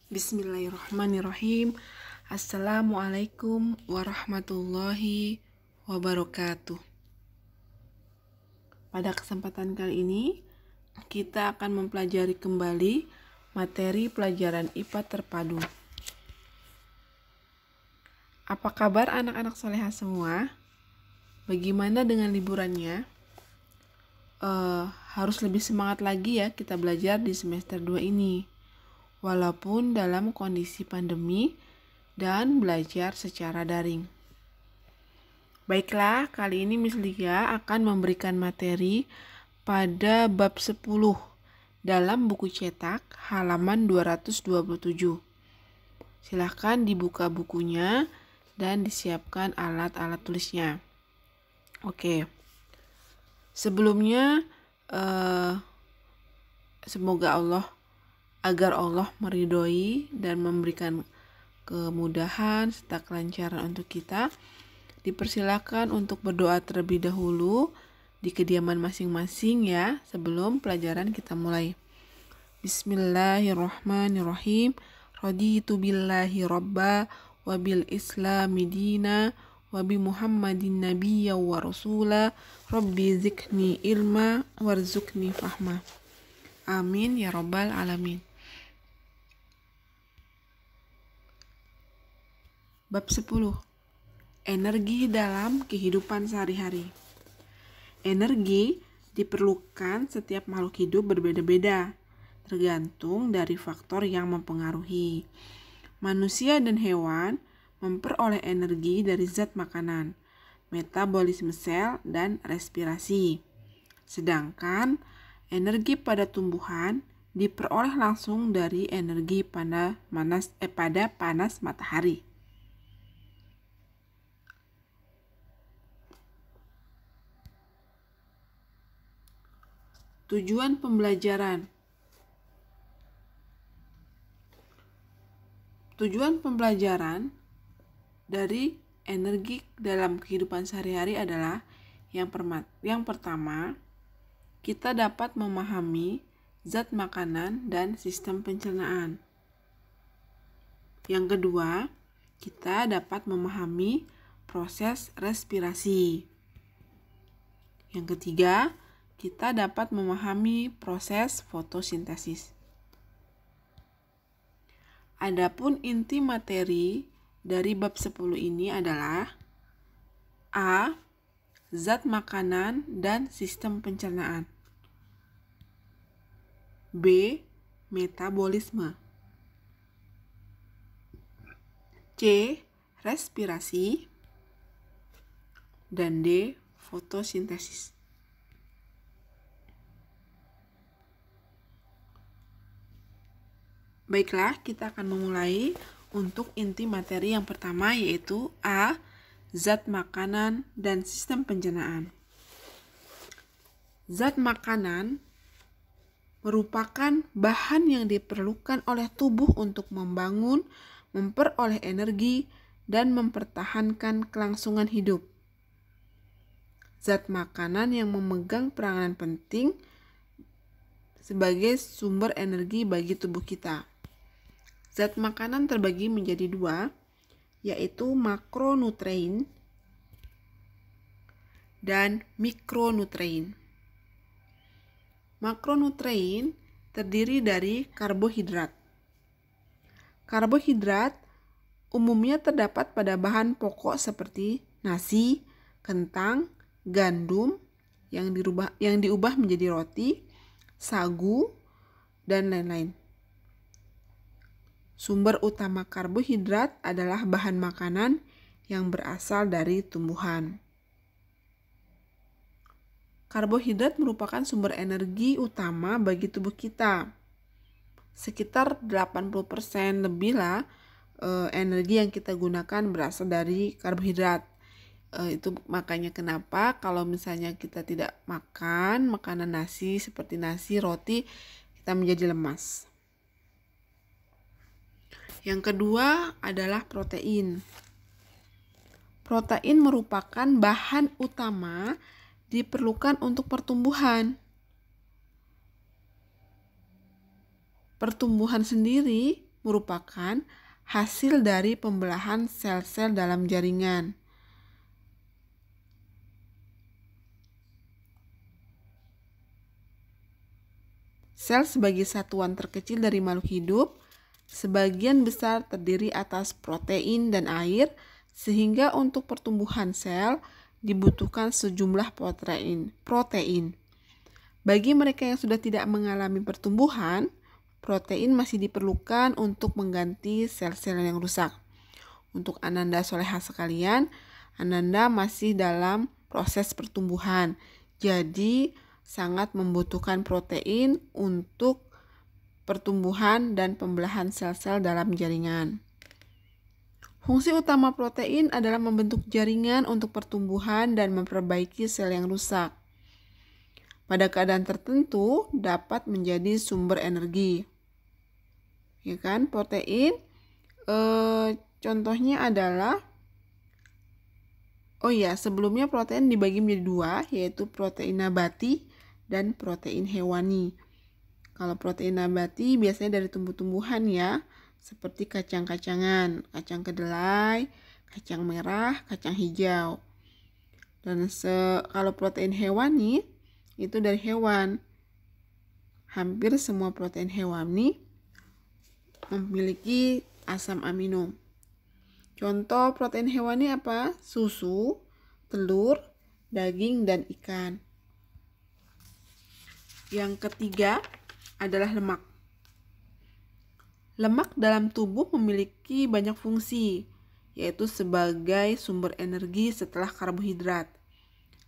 Bismillahirrahmanirrahim. Assalamualaikum warahmatullahi wabarakatuh. Pada kesempatan kali ini, kita akan mempelajari kembali materi pelajaran IPA terpadu. Apa kabar anak-anak soleha semua? Bagaimana dengan liburannya? Harus lebih semangat lagi ya kita belajar di semester 2 ini. Walaupun dalam kondisi pandemi dan belajar secara daring. Baiklah, kali ini Miss Lia akan memberikan materi pada bab 10 dalam buku cetak halaman 227. Silahkan dibuka bukunya dan disiapkan alat-alat tulisnya. Oke. Sebelumnya, semoga agar Allah meridhoi dan memberikan kemudahan serta kelancaran untuk kita. Dipersilakan untuk berdoa terlebih dahulu di kediaman masing-masing ya, sebelum pelajaran kita mulai. Bismillahirrahmanirrahim. Raditu billahi rabba wa bil islami dina wa bi muhammadin nabiyya wa rasula rabbi zikni ilma warzuqni fahma. Amin ya rabbal alamin. Bab 10. Energi dalam kehidupan sehari-hari. Energi diperlukan setiap makhluk hidup berbeda-beda, tergantung dari faktor yang mempengaruhi. Manusia dan hewan memperoleh energi dari zat makanan, metabolisme sel, dan respirasi. Sedangkan energi pada tumbuhan diperoleh langsung dari energi pada panas matahari. Tujuan pembelajaran. Tujuan pembelajaran dari energi dalam kehidupan sehari-hari adalah yang pertama, kita dapat memahami zat makanan dan sistem pencernaan. Yang kedua, kita dapat memahami proses respirasi. Yang ketiga, kita dapat memahami proses fotosintesis. Adapun inti materi dari bab 10 ini adalah A. Zat makanan dan sistem pencernaan. B. Metabolisme. C. Respirasi. Dan D. Fotosintesis. Baiklah, kita akan memulai untuk inti materi yang pertama, yaitu A. Zat makanan dan sistem pencernaan. Zat makanan merupakan bahan yang diperlukan oleh tubuh untuk membangun, memperoleh energi, dan mempertahankan kelangsungan hidup. Zat makanan yang memegang peranan penting sebagai sumber energi bagi tubuh kita. Zat makanan terbagi menjadi dua, yaitu makronutrien dan mikronutrien. Makronutrien terdiri dari karbohidrat. Karbohidrat umumnya terdapat pada bahan pokok seperti nasi, kentang, gandum yang diubah menjadi roti, sagu, dan lain-lain. Sumber utama karbohidrat adalah bahan makanan yang berasal dari tumbuhan. Karbohidrat merupakan sumber energi utama bagi tubuh kita. Sekitar 80% lebih lah energi yang kita gunakan berasal dari karbohidrat. Itu makanya kenapa kalau misalnya kita tidak makan makanan nasi seperti nasi, roti, kita menjadi lemas. Yang kedua adalah protein. Protein merupakan bahan utama diperlukan untuk pertumbuhan. Pertumbuhan sendiri merupakan hasil dari pembelahan sel-sel dalam jaringan. Sel sebagai satuan terkecil dari makhluk hidup, sebagian besar terdiri atas protein dan air, sehingga untuk pertumbuhan sel dibutuhkan sejumlah protein. Bagi mereka yang sudah tidak mengalami pertumbuhan, protein masih diperlukan untuk mengganti sel-sel yang rusak. Untuk Ananda Soleha sekalian, Ananda masih dalam proses pertumbuhan. Jadi, sangat membutuhkan protein untuk pertumbuhan dan pembelahan sel-sel dalam jaringan. Fungsi utama protein adalah membentuk jaringan untuk pertumbuhan dan memperbaiki sel yang rusak. Pada keadaan tertentu dapat menjadi sumber energi. Ya kan? Protein contohnya adalah sebelumnya protein dibagi menjadi dua, yaitu protein nabati dan protein hewani. Kalau protein nabati biasanya dari tumbuh-tumbuhan ya, seperti kacang-kacangan, kacang kedelai, kacang merah, kacang hijau. Dan kalau protein hewani itu dari hewan. Hampir semua protein hewani memiliki asam amino. Contoh protein hewani apa? Susu, telur, daging, dan ikan. Yang ketiga adalah lemak. Lemak dalam tubuh memiliki banyak fungsi, yaitu sebagai sumber energi setelah karbohidrat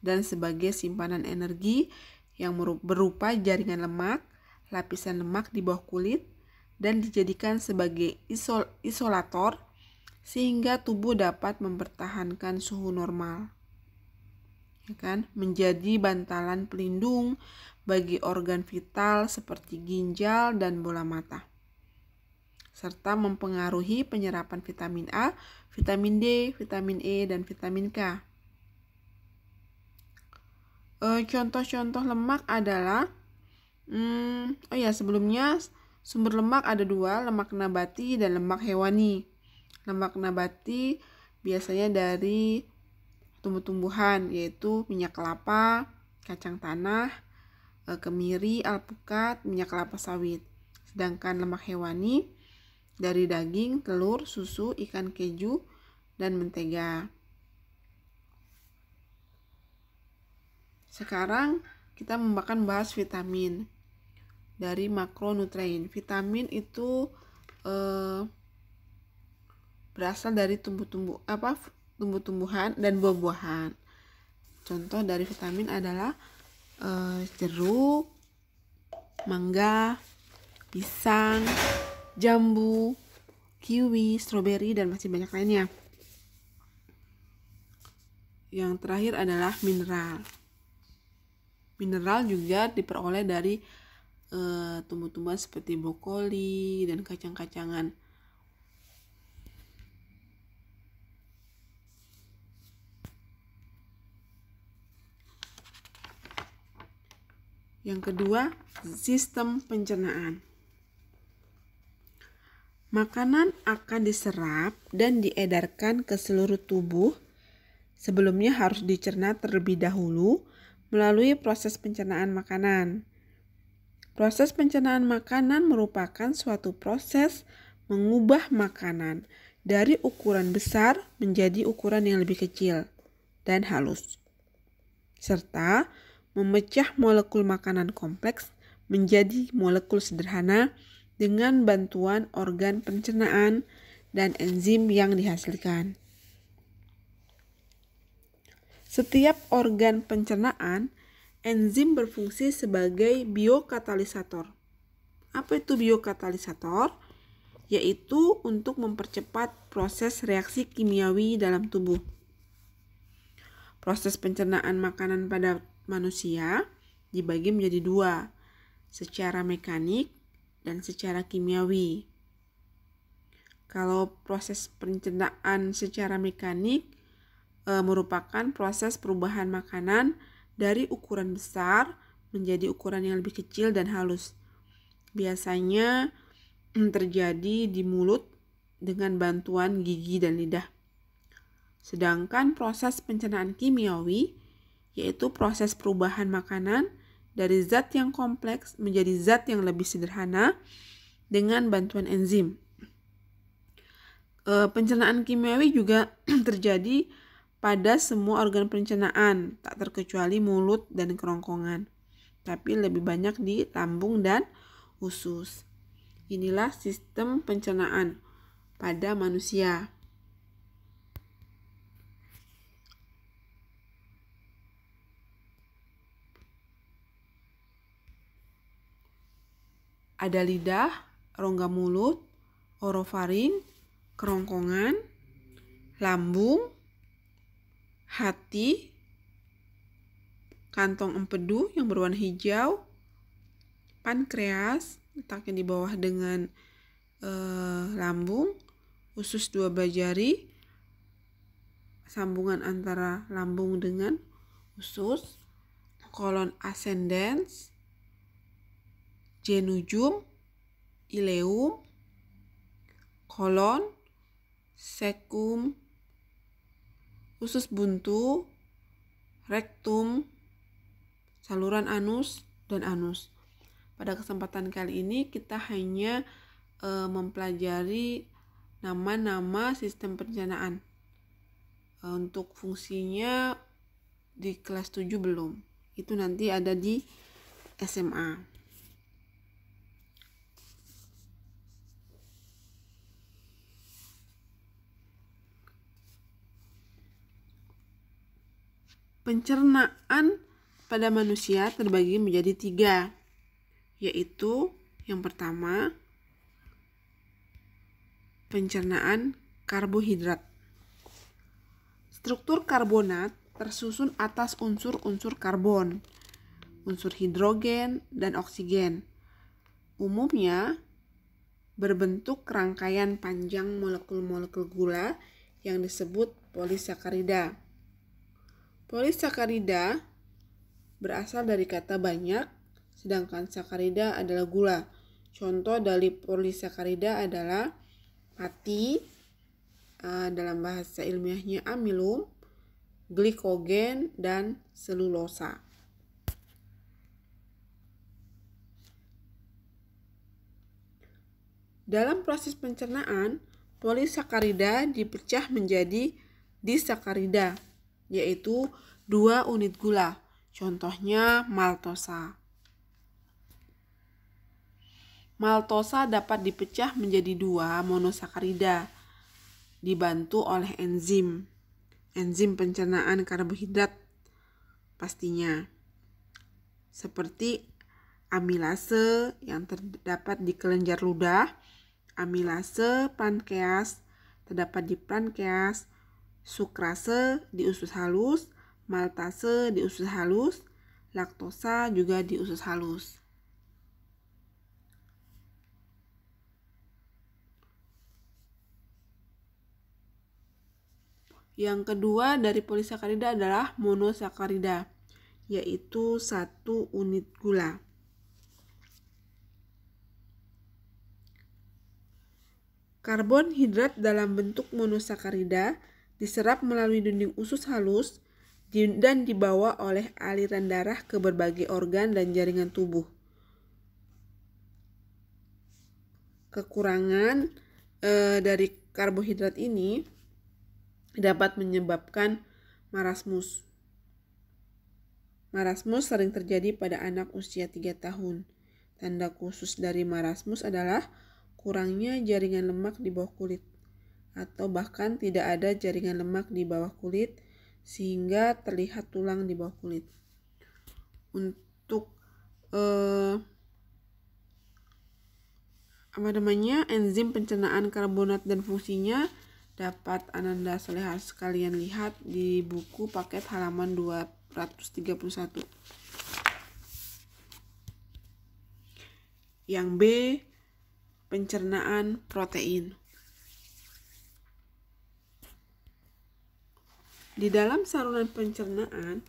dan sebagai simpanan energi yang berupa jaringan lemak, lapisan lemak di bawah kulit, dan dijadikan sebagai isolator sehingga tubuh dapat mempertahankan suhu normal. Ya kan? Menjadi bantalan pelindung bagi organ vital seperti ginjal dan bola mata, serta mempengaruhi penyerapan vitamin A, vitamin D, vitamin E, dan vitamin K. Contoh-contoh lemak adalah sebelumnya sumber lemak ada dua, lemak nabati dan lemak hewani. Lemak nabati biasanya dari tumbuh-tumbuhan, yaitu minyak kelapa, kacang tanah, kemiri, alpukat, minyak kelapa sawit. Sedangkan lemak hewani dari daging, telur, susu, ikan keju, dan mentega. Sekarang kita akan bahas vitamin dari makronutrien. Vitamin itu berasal dari tumbuh-tumbuhan dan buah-buahan. Contoh dari vitamin adalah jeruk, mangga, pisang, jambu, kiwi, stroberi, dan masih banyak lainnya. Yang terakhir adalah mineral. Mineral juga diperoleh dari tumbuh-tumbuhan seperti brokoli dan kacang-kacangan. Yang kedua, sistem pencernaan. Makanan akan diserap dan diedarkan ke seluruh tubuh. Sebelumnya harus dicerna terlebih dahulu melalui proses pencernaan makanan. Proses pencernaan makanan merupakan suatu proses mengubah makanan dari ukuran besar menjadi ukuran yang lebih kecil dan halus, serta memecah molekul makanan kompleks menjadi molekul sederhana dengan bantuan organ pencernaan dan enzim yang dihasilkan. Setiap organ pencernaan, enzim berfungsi sebagai biokatalisator. Apa itu biokatalisator? Yaitu untuk mempercepat proses reaksi kimiawi dalam tubuh. Proses pencernaan makanan pada manusia dibagi menjadi dua, secara mekanik dan secara kimiawi. Kalau proses pencernaan secara mekanik merupakan proses perubahan makanan dari ukuran besar menjadi ukuran yang lebih kecil dan halus. Biasanya terjadi di mulut dengan bantuan gigi dan lidah. Sedangkan proses pencernaan kimiawi yaitu proses perubahan makanan dari zat yang kompleks menjadi zat yang lebih sederhana dengan bantuan enzim. Pencernaan kimiawi juga terjadi pada semua organ pencernaan, tak terkecuali mulut dan kerongkongan, tapi lebih banyak di lambung dan usus. Inilah sistem pencernaan pada manusia. Ada lidah, rongga mulut, orofaring, kerongkongan, lambung, hati, kantong empedu yang berwarna hijau, pankreas letaknya di bawah dengan lambung, usus dua belah jari, sambungan antara lambung dengan usus, kolon ascendens, genujum, ileum, kolon, cecum, usus buntu, rektum, saluran anus, dan anus. Pada kesempatan kali ini kita hanya mempelajari nama-nama sistem pencernaan. Untuk fungsinya di kelas 7 belum. Itu nanti ada di SMA. Pencernaan pada manusia terbagi menjadi 3, yaitu yang pertama, pencernaan karbohidrat. Struktur karbonat tersusun atas unsur-unsur karbon, unsur hidrogen, dan oksigen. Umumnya berbentuk rangkaian panjang molekul-molekul gula yang disebut polisakarida. Polisakarida berasal dari kata banyak, sedangkan sakarida adalah gula. Contoh dari polisakarida adalah pati, dalam bahasa ilmiahnya amilum, glikogen, dan selulosa. Dalam proses pencernaan, polisakarida dipecah menjadi disakarida, yaitu 2 unit gula. Contohnya maltosa. Maltosa dapat dipecah menjadi 2 monosakarida, dibantu oleh enzim pencernaan karbohidrat pastinya, seperti amilase yang terdapat di kelenjar ludah, amilase pankreas terdapat di pankreas, sukrase di usus halus, maltase di usus halus, laktosa juga di usus halus. Yang kedua dari polisakarida adalah monosakarida, yaitu 1 unit gula. Karbonhidrat dalam bentuk monosakarida diserap melalui dinding usus halus dan dibawa oleh aliran darah ke berbagai organ dan jaringan tubuh. Kekurangan dari karbohidrat ini dapat menyebabkan marasmus. Marasmus sering terjadi pada anak usia 3 tahun. Tanda khusus dari marasmus adalah kurangnya jaringan lemak di bawah kulit, atau bahkan tidak ada jaringan lemak di bawah kulit sehingga terlihat tulang di bawah kulit. Untuk enzim pencernaan karbonat dan fungsinya dapat Ananda Soleha sekalian lihat di buku paket halaman 231. Yang B, pencernaan protein. Di dalam saluran pencernaan,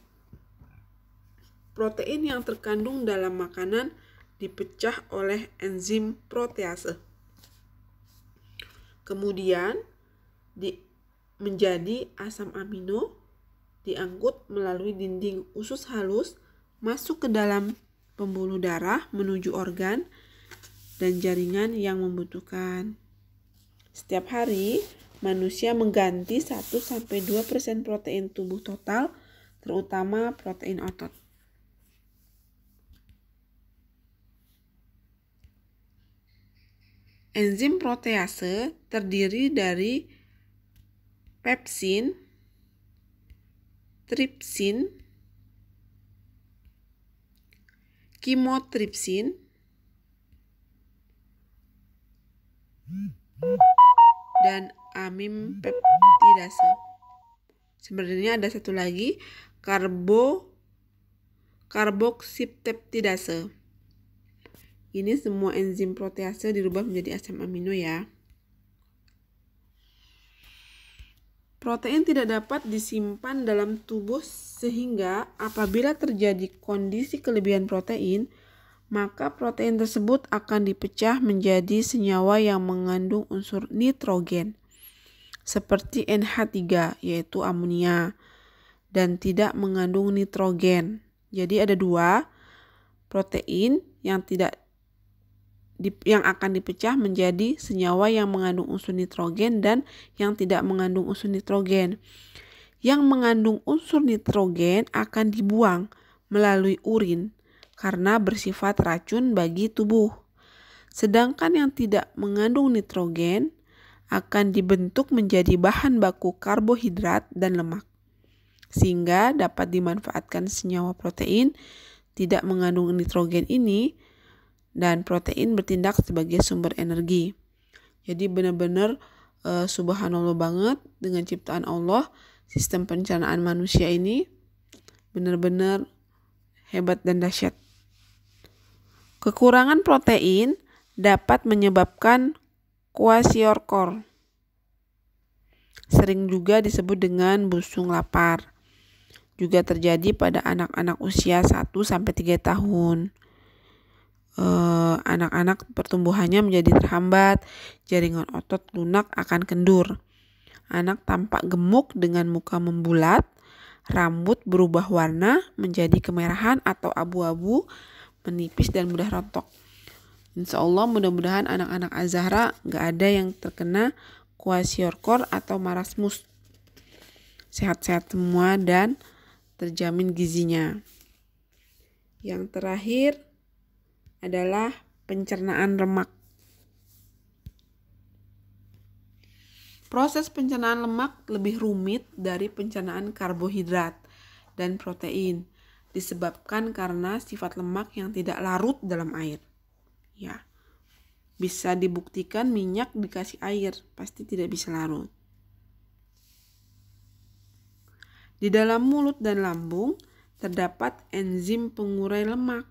protein yang terkandung dalam makanan dipecah oleh enzim protease. Kemudian menjadi asam amino, diangkut melalui dinding usus halus, masuk ke dalam pembuluh darah menuju organ dan jaringan yang membutuhkan. Setiap hari, manusia mengganti 1-2% protein tubuh total, terutama protein otot. Enzim protease terdiri dari pepsin, tripsin, kimotripsin, dan amimpeptidase. Sebenarnya ada satu lagi, karboksipeptidase. Ini semua enzim protease dirubah menjadi asam amino ya. Protein tidak dapat disimpan dalam tubuh sehingga apabila terjadi kondisi kelebihan protein, maka protein tersebut akan dipecah menjadi senyawa yang mengandung unsur nitrogen seperti NH3 yaitu amonia dan tidak mengandung nitrogen. Jadi ada dua protein yang akan dipecah menjadi senyawa yang mengandung unsur nitrogen dan yang tidak mengandung unsur nitrogen. Yang mengandung unsur nitrogen akan dibuang melalui urin karena bersifat racun bagi tubuh. Sedangkan yang tidak mengandung nitrogen akan dibentuk menjadi bahan baku karbohidrat dan lemak, sehingga dapat dimanfaatkan senyawa protein tidak mengandung nitrogen ini, dan protein bertindak sebagai sumber energi. Jadi benar-benar subhanallah banget dengan ciptaan Allah. Sistem pencernaan manusia ini benar-benar hebat dan dahsyat. Kekurangan protein dapat menyebabkan kwashiorkor. Sering juga disebut dengan busung lapar. Juga terjadi pada anak-anak usia 1-3 tahun. Anak-anak pertumbuhannya menjadi terhambat, jaringan otot lunak akan kendur. Anak tampak gemuk dengan muka membulat, rambut berubah warna menjadi kemerahan atau abu-abu, menipis dan mudah rontok. Insya Allah mudah-mudahan anak-anak Az-Zahra gak ada yang terkena kwashiorkor atau marasmus. Sehat-sehat semua dan terjamin gizinya. Yang terakhir adalah pencernaan lemak. Proses pencernaan lemak lebih rumit dari pencernaan karbohidrat dan protein, disebabkan karena sifat lemak yang tidak larut dalam air. Ya, bisa dibuktikan minyak dikasih air, pasti tidak bisa larut. Di dalam mulut dan lambung terdapat enzim pengurai lemak.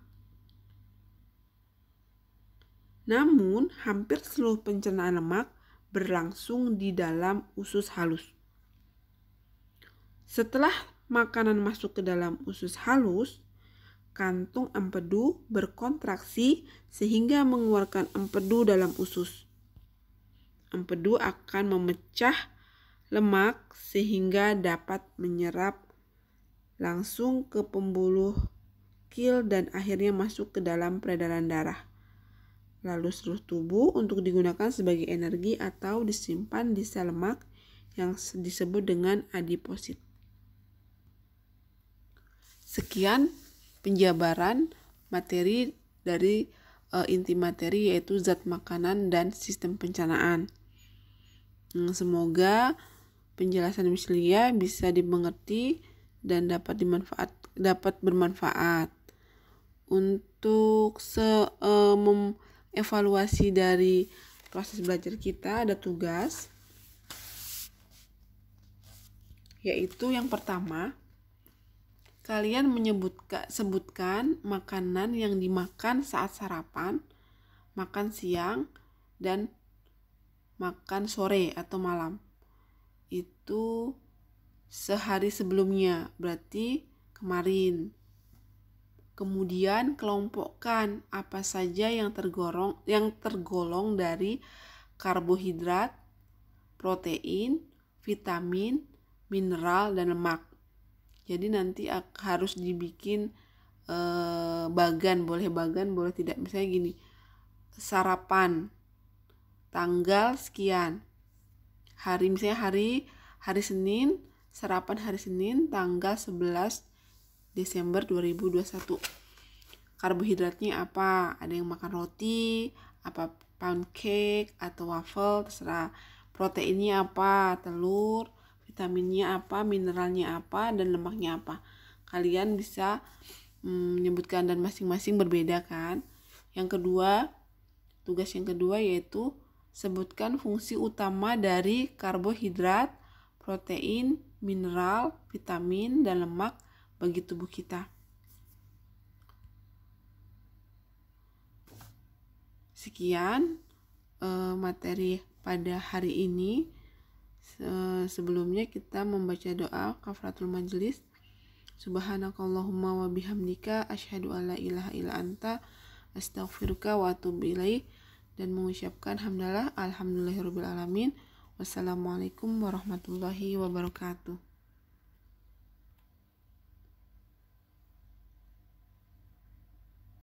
Namun, hampir seluruh pencernaan lemak berlangsung di dalam usus halus. Setelah makanan masuk ke dalam usus halus, kantung empedu berkontraksi sehingga mengeluarkan empedu dalam usus. Empedu akan memecah lemak sehingga dapat menyerap langsung ke pembuluh kil dan akhirnya masuk ke dalam peredaran darah. Lalu seluruh tubuh untuk digunakan sebagai energi atau disimpan di sel lemak yang disebut dengan adiposit. Sekian penjabaran materi dari inti materi yaitu zat makanan dan sistem pencernaan. Semoga penjelasan Mislia bisa dimengerti dan dapat bermanfaat. Untuk evaluasi dari proses belajar kita ada tugas, yaitu yang pertama, kalian sebutkan makanan yang dimakan saat sarapan, makan siang, dan makan sore atau malam. Itu sehari sebelumnya, berarti kemarin. Kemudian kelompokkan apa saja yang tergolong dari karbohidrat, protein, vitamin, mineral, dan lemak. Jadi nanti harus dibikin bagan, boleh tidak. Misalnya gini, sarapan tanggal sekian, misalnya hari Senin, sarapan hari Senin tanggal 11 Desember 2021. Karbohidratnya apa? Ada yang makan roti, apa pancake atau waffle, terserah. Proteinnya apa? Telur. Vitaminnya apa? Mineralnya apa? Dan lemaknya apa? Kalian bisa menyebutkan, dan masing-masing berbeda kan. Yang kedua, tugas yang kedua yaitu sebutkan fungsi utama dari karbohidrat, protein, mineral, vitamin, dan lemak bagi tubuh kita. Sekian materi pada hari ini. Sebelumnya kita membaca doa kafaratul majelis. Subhanakallahumma wa bihamdika asyhadu an la ilaha illa anta astaghfiruka wa atubu ilaik, dan mengucapkan hamdalah alhamdulillahirabbil alamin. Wassalamualaikum warahmatullahi wabarakatuh.